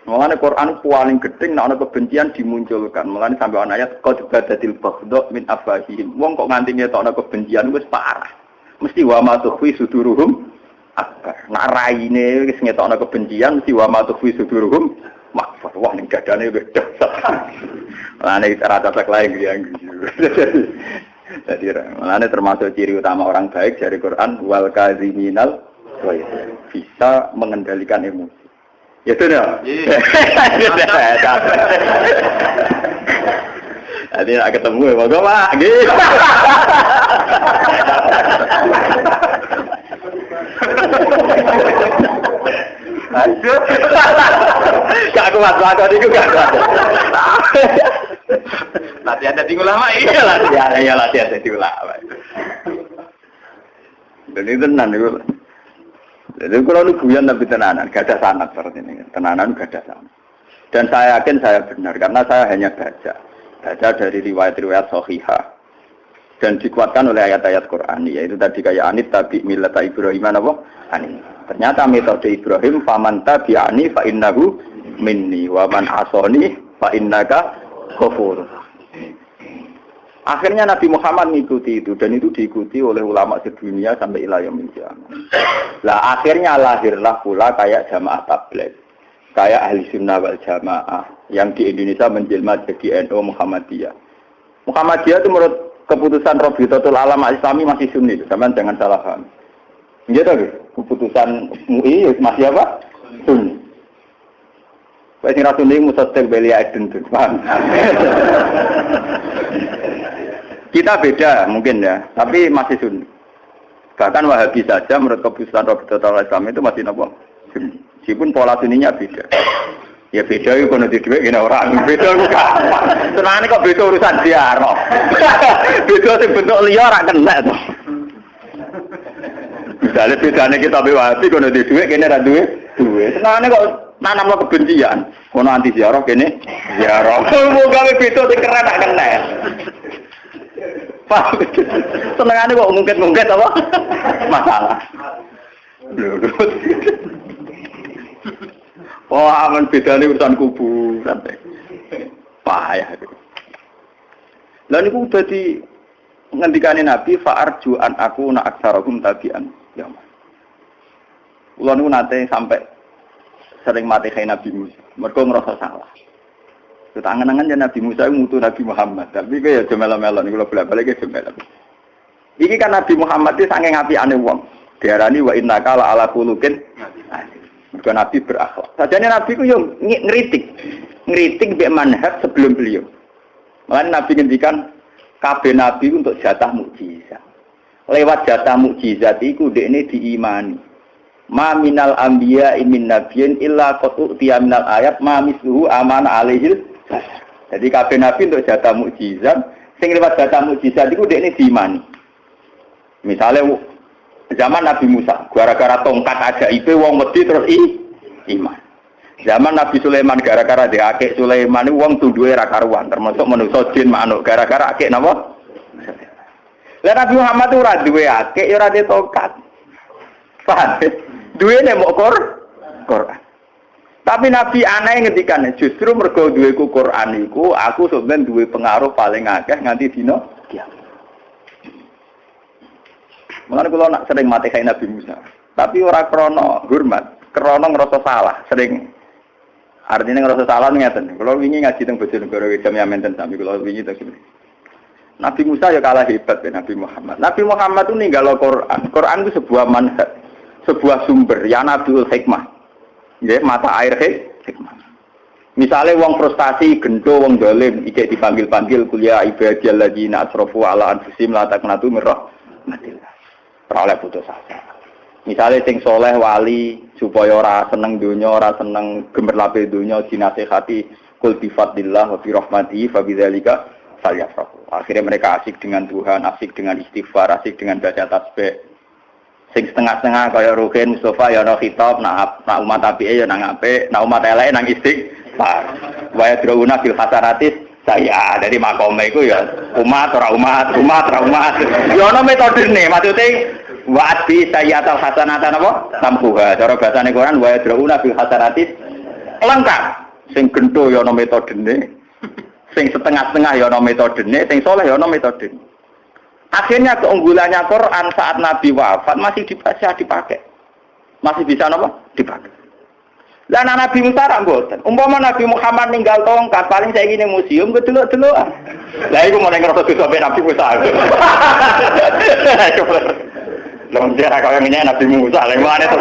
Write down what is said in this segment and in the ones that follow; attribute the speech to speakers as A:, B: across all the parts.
A: Mulane Quran paling gedeng nek ana kebencian dimunculkan. Mulane sampai ana ayat qad badatil baghdha min afahihim. Wong kok nganti ngetokno kebencian wis parah. Mesti wa ma tukhfi suduruhum akbar. Nek raine wis ngetokno kebencian mesti wa ma tukhfi suduruhum makfar. Wah ning dadane wis dahsyat. Mulane rata sak lain yang. Jadi mulane termasuk ciri utama orang baik dari Quran wal kaziminal bisa mengendalikan emosi. Ya sudah. Jadi nak ketemu ya, moga mak. Gitu. Aduh. Gak kuat banget itu gak kuat. Latihan jadi ulama iya latihan. Ya latihan jadi ulama. Dan itu tenan itu. Jadi kalau lu guyon tapi tenanan, gak ada sanad seperti ini. Tenanan gak ada sanad. Dan saya yakin saya benar karena saya hanya baca dari riwayat-riwayat sahihah dan dikuatkan oleh ayat-ayat Quran. Yaitu tadi kayak anit tabi millata Ibrahim apa? Anit. Ternyata metode Ibrahim faman tabi'ani fa innahu minni wa man asani fa innaka ghafur. Akhirnya Nabi Muhammad mengikuti itu dan itu diikuti oleh ulama sedunia sampai ila yaumil qiyamah. Lah akhirnya lahirlah pula kayak jamaah tabligh, kayak ahli sunnah wal jamaah yang di Indonesia menjelma jadi NU Muhammadiyah. Muhammadiyah itu menurut keputusan Rabitatul Alam Islami masih Sunni, teman jangan salah paham. Gitu keputusan MUI masih apa? Sunni. Wes sing ra Sunni musaddiq belia eden tuh. Paham? Kita beda mungkin ya, tapi masih Sunni. Bahkan Wahabi saja menurut keputusan Rabitatul Islam itu masih nopo Sunni. Meskipun pola Sunninya beda. Ya beda itu kono di dhuwit kene ora. Beda ku gampang. Senane kok beda urusan ziarah. Beda sing bentuk liya ora kena to. Misale bedane kita Wahabi kono di dhuwit kene ra duwe duwe. Senane kok nanamno kebencian. Kono anti ziarah kene ziarah. Moga gawe beda sing keren rak kena. Pak, senengane kok ngungkit-ngungkit apa? Masalah. Oh, aman bedane urusan kubu sampai. Payah itu. Lah niku dadi ngendikane Nabi fa'arju an aku na aksarahum tabi'an. Ya. Kula niku nate sampai sering mati kaya Nabi Musa. Mergo ngerasa salah. Tangan-tangan ya Nabi Musa ngutu Nabi Muhammad. Tapi kaya jemelo-melo niku bolak-balik ke jemelo. Iki kan Nabi Muhammad iki saking apikane wong. Diarani wa innaka la ala khuluqin. Mergo Nabi berakhlak. Sajane Nabi ku yo ngritik mbek manhaj sebelum beliau. Mulane Nabi ngendikan kabeh nabi untuk jatah mukjizat. Lewat jatah mukjizat iku dekne diimani. Ma minal anbiya min nabiyyin illa qatu tiya minal ayat ma misluhu amana alaihil. Jadi kabeh nabi untuk jatah mukjizat, sing lewat jatah mukjizat iku dekne diimani. Misale zaman Nabi Musa, gara-gara tongkat ajaib wong wedi terus iman. Zaman Nabi Sulaiman gara-gara diakek Sulaiman wong tunduhe ra karuan, termasuk manusa jin manuk gara-gara akek napa? Lah Nabi Muhammad ora duwe akek, ora duwe tongkat. Paham? Duwene mok Quran. Tapi Nabi aneh ngendikan justru mergo duweku Quran iku aku sampeyan duwe pengaruh paling akeh nganti dina kiamat. Mulane kula nak sering mati kaya Nabi Musa. Tapi ora krana hormat, krana ngrasa salah, sering artinya ngrasa salah ngeten. Kula wingi ngaji teng Bojonegoro jam Yamen sami kula wingi to. Nabi Musa ya kalah hebat ya Nabi Muhammad. Nabi Muhammad itu ninggalo Quran. Quran itu sebuah manhaj, sebuah sumber ya Nabiul Hikmah. Nggih, mata air hikmah. Misalnya wong frustasi, gento, wong dolim, ijek dipanggil-panggil kuliah ibadiyal ladzina asrafu ala anfusihim la taqnatu min rahmatillah. Ora oleh putus asa. Misalnya sing soleh wali supaya ora seneng dunya, ora seneng gemerlape dunya dinasihati kul bi fadlillah wa bi rahmatihi fa bidzalika falyafrahu. Akhirnya mereka asik dengan Tuhan, asik dengan istighfar, asik dengan baca tasbih. Sing setengah-setengah kaya Ruhin Mustafa ya ana khitab, nak umat apike ya nang apik, nak umat eleke nang istighfar. Wa yadruna bil hasanatis saya dari makome iku ya umat ora umat. Ya ana metodene, maksude wa bi sayyatul hasanatan apa? Tampuha. Cara basane Quran wa yadruna bil hasanatis lengkap. Sing gento ya ana metodene. Sing setengah-setengah ya ana metodene, sing saleh ya ana metodene. Akhirnya keunggulannya Quran saat Nabi wafat masih bisa dipakai. Masih bisa apa? Dipakai. Lah Nabi Musa ra mboten. Umpama Nabi Muhammad ninggal tongkat paling saya ini museum kedelok-delokan. Lah iku mulai ngerasa dosa Nabi Musa. Lha dia kaya ngene Nabi Musa lha mana to.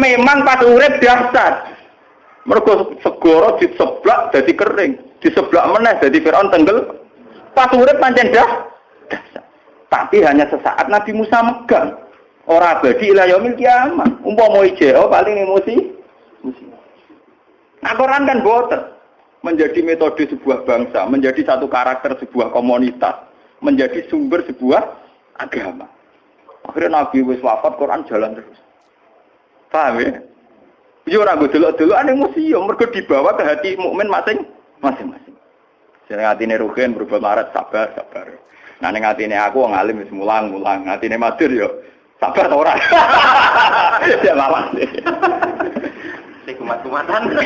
A: Memang pas urip dahsyat. Mergo segara diseblak dadi kering, diseblak meneh dadi Firaun tenggel. Pas urip pancen dah. Tapi hanya sesaat Nabi Musa megang. Ora abadi ila yaumil kiamat. Umpama ijeo paling emosi. Nah, Quran kan boten. Menjadi metode sebuah bangsa, menjadi satu karakter sebuah komunitas, menjadi sumber sebuah agama. Akhirnya Nabi wis wafat, Quran jalan terus. Paham ya? Yo ora go delok-delokan museum, mergo dibawa ke hati mukmin masing-masing. Jeneng atine Ruhin berubah marat sabar. Nah ning atine aku wong alim wis mulang. Atine madur yo sabar ta ora. Ya lawan. Sing kumat-kumatan.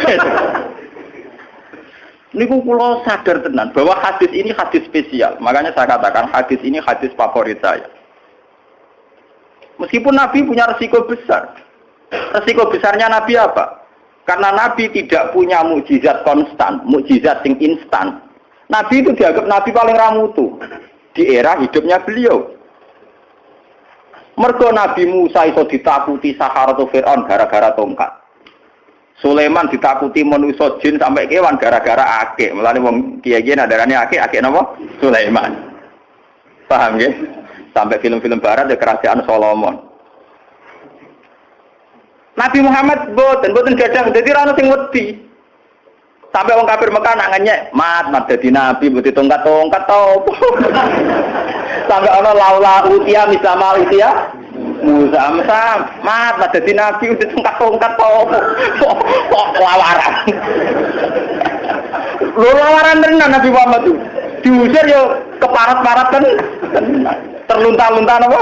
A: Niku kula sadar tenan bahwa hadis ini hadis spesial. Makanya saya katakan hadis ini hadis favorit saya. Meskipun Nabi punya resiko besar. Resiko besarnya Nabi apa? Karena Nabi tidak punya mukjizat konstan, mukjizat sing instan. Nabi itu dianggap Nabi paling ramutu di era hidupnya beliau. Mergo Nabi Musa itu ditakuti Saharatu Fir'aun gara-gara tongkat. Sulaiman ditakuti manusia jin sampai kewan gara-gara akik. Mulane wong kiai-kiai nadarane akik napa? Sulaiman. Paham ya? Sampai film-film barat ya kerajaan Solomon. Nabi Muhammad boten gadang dadi ra ono sing wedi. Sampai orang kafir Mekah nak ngenyek, mat dadi nabi, butuh tongkat tau. Sampai orang laula utia misamal utia, Musa mat dadi nabi, butuh tongkat tau. Lawaran. Lawaran tenan Nabi Muhammad itu. Diusir yo keparat-parat kan, terlunta-lunta apa?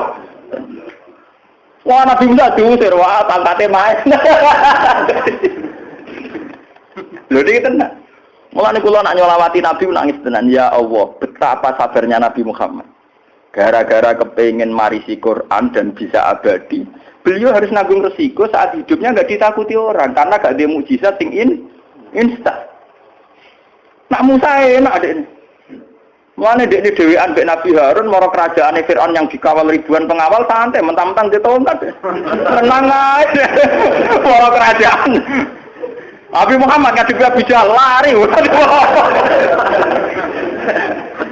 A: Wah Nabi Musa diusir, wah pangkatnya main. Lho iki tenan. Mulane kula nak nyolawati Nabi nangis tenan. Ya Allah, betapa sabarnya Nabi Muhammad. Gara-gara kepengin marisi Quran dan bisa abadi, beliau harus nanggung resiko saat hidupnya enggak ditakuti orang karena enggak ada mukjizat sing instan. Nak Musa enak adek. Mulane dekne dhewean mbek Nabi Harun mara kerajaane Firaun yang dikawal ribuan pengawal santai mentang-mentang ditongkat. Tenang ae. Mara kerajaan. Nabi Muhammad ngadep Abu Jahal lari.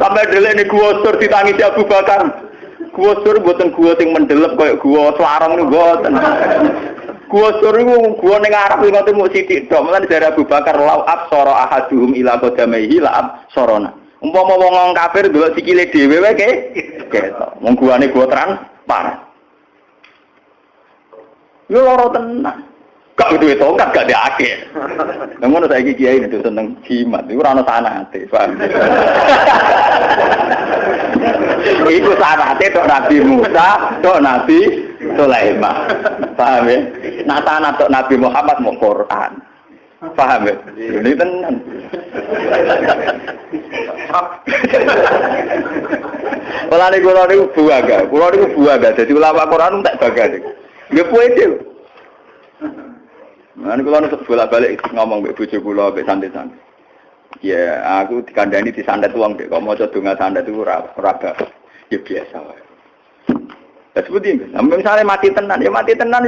A: Sampai dhewe ini gua sur ditangisi Abu Bakar. Gua sur mboten gua sing mendelep koyo gua slarang niku mboten. Gua sur niku gua ning Arab ngoten mung sithik tok. Mulane dari Abu Bakar lau absara ahaduhum ila qadamaihi la absarona. Umpama wong kafir ndelok sikile dhewe wae ketok. Wong guane gua transparan. Yo lara tenan. Kak duwe tongkat gak diake. Ngono saiki kiai itu seneng jimat, iku ora ono sanate, paham. Iku sanate tok Nabi Musa, tok Nabi Sulaiman. Paham ya? Nah sanate tok Nabi Muhammad mau Quran. Paham ya? Ini tenan. Mulane kula niku buaga. Dadi ulama Quran tak baga niku. Nggih puede. Nah, kalau nusuk bolak-balik ngomong mbek bojo kula mbek santai-santai. Ya, aku dikandani disandet wong kok maca donga sandet iku ora ya biasa wae. Terus seperti itu. Misalnya mati tenan ya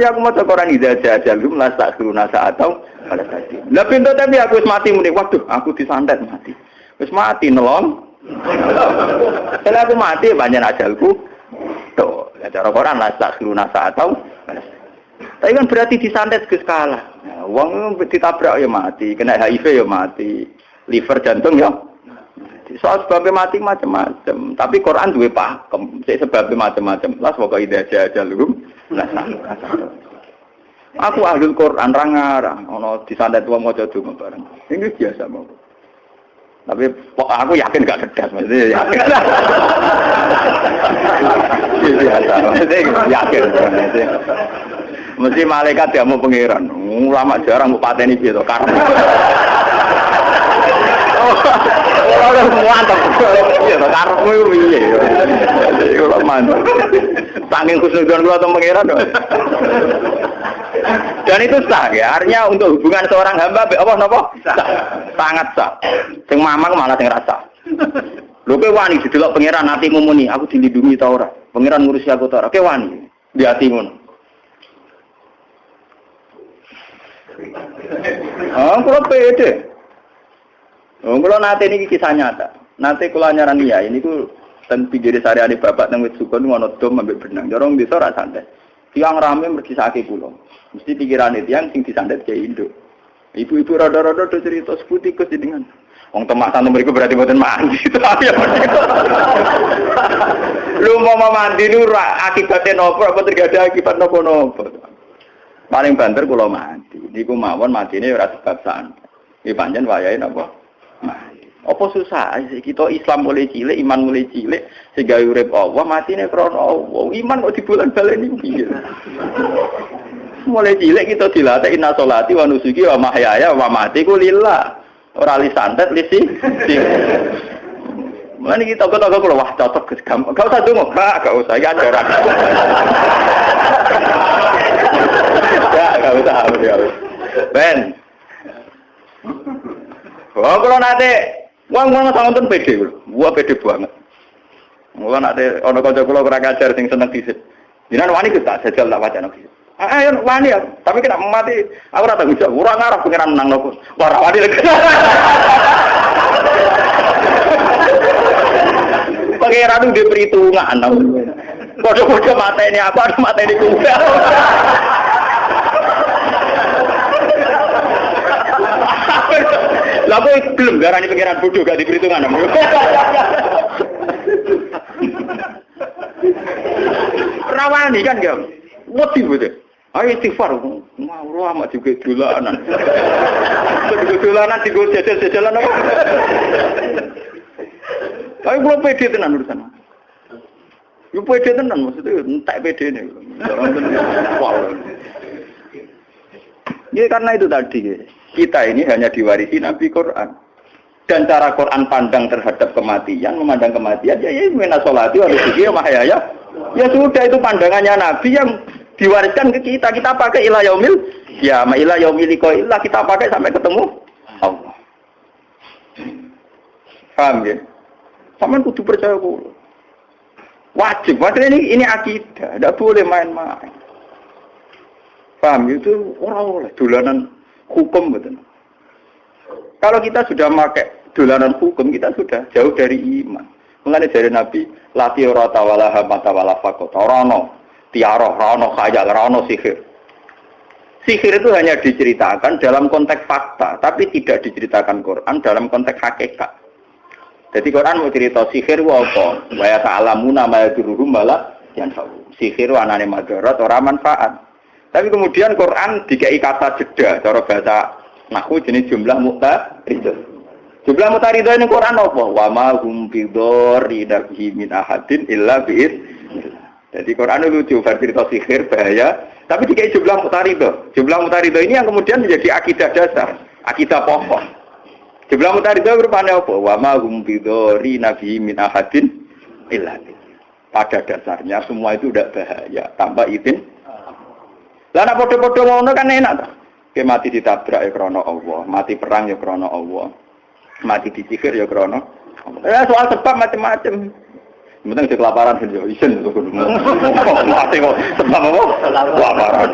A: aku maca Quran idza ja'alhum la sa'khiruna sa'atau balas dadi. Lah pintu tapi aku wis mati muni. Waduh, aku disantet mati. Wis mati nelong. Setelah aku mati banyak ajalku. Tuh, cara Quran la takhiruna sa'atau. Tapi kan berarti disantet Gus kalah. Wong ditabrak ya mati, kena HIV ya mati, liver jantung ya. Soal sebabnya mati macam-macam. Tapi Quran duwe pakem, sebabnya macam-macam. Lah pokoke ide aja lu. Lah aku ahlul Quran ra ngarang, ana disantet wong maca donga bareng. Ini biasa mau. Tapi aku yakin gak cerdas, maksudnya yakin. Biasa, maksudnya yakin. Mesti malaikat dia mau pangeran. Ulama jarang mau pateni gitu, karena. Ora mantap. Iya, karepmu iku piye. Iku lho mantap. Saking khusnudzon kula teng pangeran. Dan itu sah ya, artinya untuk hubungan seorang hamba mbek Allah napa? Sangat sah. Sing mamang malah sing rasa. Lho kowe wani didelok pangeran atimu muni, aku dilindungi ta ora? Pangeran ngurusi aku ta ora? Kowe wani di atimu. Kalau pede. Kalau nanti ini kisah nyata. Nanti kalau nyaran ya, ini ku ten pinggir sehari-hari bapak nang wit sukun ngono dom ambek benang. Jorong bisa ora santai. Tiang rame mergisake kula. Mesti pikirane tiang sing disandet ke Indo. Ibu-ibu rada-rada do cerita seputikus jenengan. Wong temak santen mriku berarti mboten mandi. Tapi ya. Lu mau mandi nu akibatnya nopo apa terjadi akibat nopo-nopo. Paling banter kula mati. Niku mawon matine ora sebab santet. Iki pancen wayahe napa? Mati. Apa susah kita Islam mulai cilik, iman mulai cilik sehingga urip Allah matine krana Allah. Iman kok dibulan-baleni piye? Mulai cilik kita dilatih inna sholati wa nusuki wa mahyaya wa mamati ku lillah. Ora li santet li si. Mana kita kok kalau wah cocok Gus gampang. Gak usah dongo, gak usah ya ajaran. Gak usah ya. Ben. Oh kalau nanti wong sangat pede lho. Gua pede banget. Mula nanti ana kanca kula ora ngajar sing seneng disit. Jenengan wani Gus tak jajal tak wacana Gus. Ayo wani ya, tapi kena mati aku ora tanggung jawab. Ora ngarep pengiran menang nopo. Ora wani lagi. Pengiran itu diperhitungan. Kode-kode mata ini apa, ada mata ini kuda. Lah kok gelem garani pengiran bodoh gak diperhitungan. Rawani kan ya. Wedi betul. Ayo istighfar. Mau amat juga dolanan. Dolanan digo jajal-jajalan apa? Ayo belum pede tenan urusan. Yo pede tenan maksudnya entek pedene. Wow. Ya karena itu tadi kita ini hanya diwarisi Nabi Quran. Dan cara Quran pandang terhadap kematian, memandang kematian ya mena sholati wa nusuki wa mahyaya. Ya sudah itu pandangannya Nabi yang diwariskan ke kita. Kita pakai ila yaumil ya ma ila yaumil liqa'illah kita pakai sampai ketemu Allah. Paham ya? Sampeyan kudu percaya kulo. Wajib, maksudnya ini akidah, tidak boleh main-main. Paham itu orang oleh dolanan hukum betul. Kalau kita sudah pakai dolanan hukum, kita sudah jauh dari iman. Mengenai dari Nabi, lati ora tawala hamata wala faqat. Rono, tiaroh, rono khayal, rono sihir. Sihir itu hanya diceritakan dalam konteks fakta, tapi tidak diceritakan Quran dalam konteks hakikat. Jadi Quran mau cerita sihir apa? Wa ya ta'lamuna ma yaduruhum bala yang tahu. Sihir anane madarat ora manfaat. Tapi kemudian Quran dikai kata jeda, cara bahasa nahwu jenis jumlah mutaridah. Jumlah mutaridah ini Quran apa? Wa ma hum bidorri nabi min ahadin illa bi'id. Jadi Quran lucu cerita sihir bahaya, tapi dikai jumlah mutaridah. Jumlah mutaridah ini yang kemudian menjadi akidah dasar, akidah pokok. Jumlah mutaridah berpandang apa? Wa ma hum bidorri nabi min ahadin illa bi'id. Pada dasarnya semua itu tidak bahaya tanpa izin. Lah nek padha-padha ngono kan enak ta. Ke mati ditabrak ya krana Allah, mati perang ya krana Allah. Mati disihir ya krana Allah. Ya soal sebab macam-macam. Penting di kelaparan kan yo isin to kudu. Mati kok sebab apa? Kelaparan.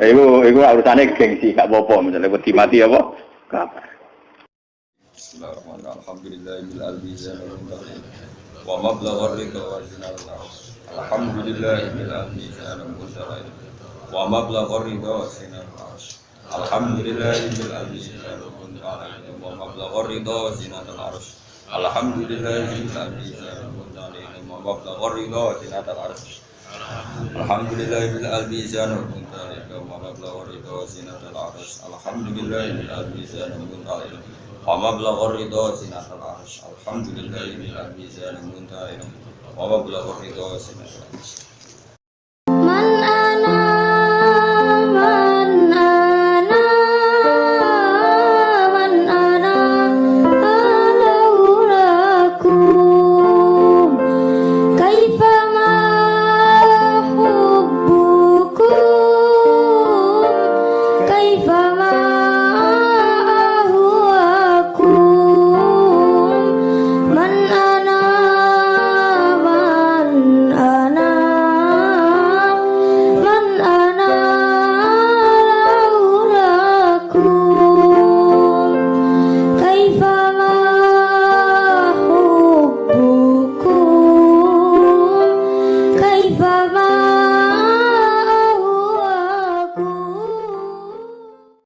A: Iku urusane gengsi, gak apa-apa, misalnya wedi mati apa? Kelaparan.
B: Bismillahirrahmanirrahim. Alhamdulillahil azizil wa mablagha ridha wa zinal arsh. Alhamdulillahil azizil wa mablagha ridha wa zinal arsh. Alhamdulillahil azizil wa mablagha ridha wa zinal arsh. Alhamdulillahil azizil wa mablagha ridha wa zinal arsh. Alhamdulillahil azizil wa mablagha ridha wa zinal arsh. Alhamdulillahil azizil wa mablagha ridha zinatal arsh. Alhamdulillahil azizil wa mablagha ridha zinatal arsh.